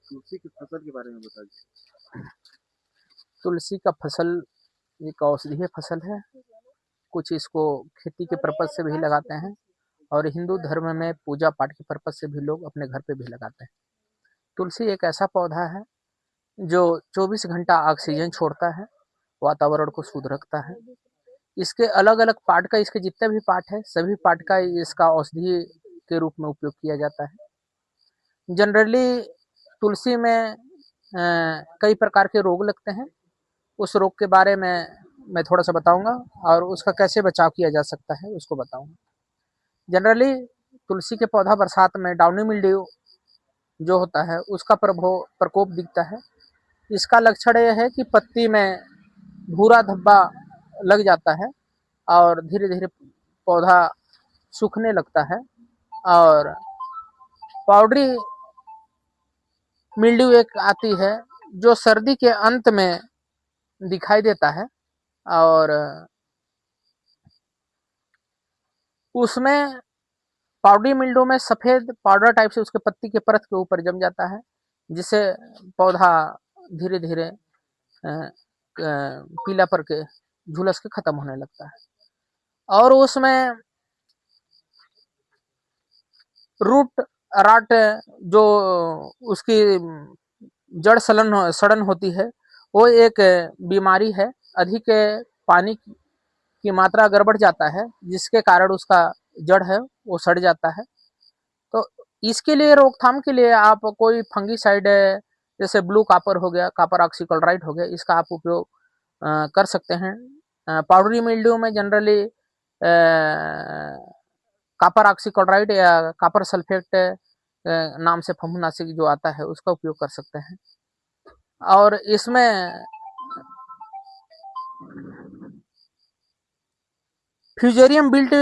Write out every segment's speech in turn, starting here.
तुलसी की फसल के बारे में बताइए। तुलसी का फसल एक औषधीय फसल है। कुछ इसको खेती के पर्पज से भी लगाते हैं और हिंदू धर्म में पूजा पाठ के पर्पज से भी लोग अपने घर पे भी लगाते हैं। तुलसी एक ऐसा पौधा है जो 24 घंटा ऑक्सीजन छोड़ता है, वातावरण को शुद्ध रखता है। इसके अलग अलग पार्ट का, इसके जितने भी पार्ट है सभी पार्ट का इसका औषधि के रूप में उपयोग किया जाता है। जनरली तुलसी में कई प्रकार के रोग लगते हैं। उस रोग के बारे में मैं थोड़ा सा बताऊंगा और उसका कैसे बचाव किया जा सकता है उसको बताऊंगा। जनरली तुलसी के पौधा बरसात में डाउनी मिल्ड्यू जो होता है उसका प्रकोप दिखता है। इसका लक्षण यह है कि पत्ती में भूरा धब्बा लग जाता है और धीरे धीरे पौधा सूखने लगता है। और पाउडरी मिल्ड्यू एक आती है जो सर्दी के अंत में दिखाई देता है और उसमें पाउडरी मिल्ड्यू में सफेद पाउडर टाइप से उसके पत्ती के परत के ऊपर जम जाता है, जिससे पौधा धीरे धीरे पीला पड़ के झुलस के खत्म होने लगता है। और उसमें रूट राट जो उसकी जड़ सड़न होती है वो एक बीमारी है। अधिक पानी की मात्रा अगर बढ़ जाता है जिसके कारण उसका जड़ है वो सड़ जाता है। तो इसके लिए रोकथाम के लिए आप कोई फंगीसाइड जैसे ब्लू कॉपर हो गया, कॉपर ऑक्सीक्लोराइड हो गया, इसका आप उपयोग कर सकते हैं। पाउडरी मिल्ड्यू में जनरली कॉपर ऑक्सीक्लोराइड या कॉपर सल्फेट नाम से फफूंदनाशक जो आता है उसका उपयोग कर सकते हैं। और इसमें फ्यूजेरियम बिल्ट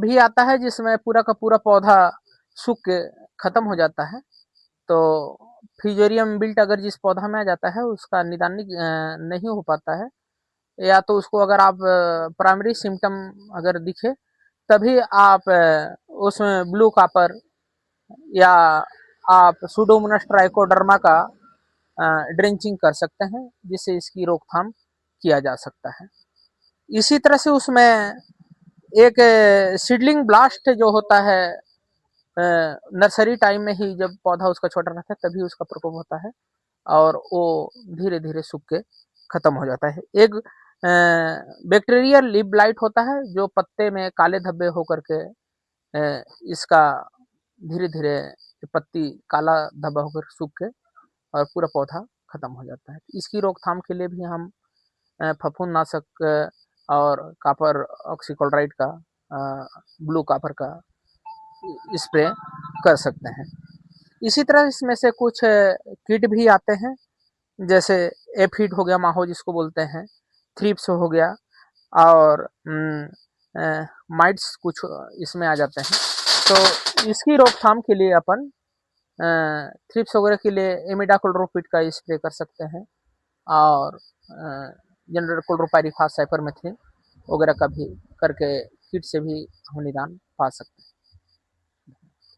भी आता है जिसमें पूरा का पूरा पौधा सूख के खत्म हो जाता है। तो फ्यूजेरियम बिल्ट अगर जिस पौधा में आ जाता है उसका निदान नहीं हो पाता है, या तो उसको अगर आप प्राइमरी सिम्टम अगर दिखे तभी आप उसमें ब्लू कॉपर या आप सुडोमोनास ट्राइकोडर्मा का ड्रेंचिंग कर सकते हैं जिससे इसकी रोकथाम किया जा सकता है। इसी तरह से उसमें एक सीडलिंग ब्लास्ट जो होता है नर्सरी टाइम में ही, जब पौधा उसका छोटा रहता है तभी उसका प्रकोप होता है और वो धीरे धीरे सूख के खत्म हो जाता है। एक बैक्टीरियल लीफ ब्लाइट होता है जो पत्ते में काले धब्बे होकर के इसका धीरे धीरे पत्ती काला धब्बा होकर सूख के और पूरा पौधा खत्म हो जाता है। इसकी रोकथाम के लिए भी हम फफूंदनाशक और कॉपर ऑक्सीक्लोराइड का, ब्लू कॉपर का स्प्रे कर सकते हैं। इसी तरह इसमें से कुछ कीट भी आते हैं जैसे एफिड हो गया, माहो जिसको बोलते हैं, थ्रिप्स हो गया और माइट्स कुछ इसमें आ जाते हैं। तो इसकी रोकथाम के लिए अपन थ्रिप्स वगैरह के लिए इमिडाक्लोप्रिड का स्प्रे कर सकते हैं और जनरल क्लोरोपाइरीफास, साइपरमेथ्रिन वगैरह का भी करके कीट से भी हम निदान पा सकते हैं।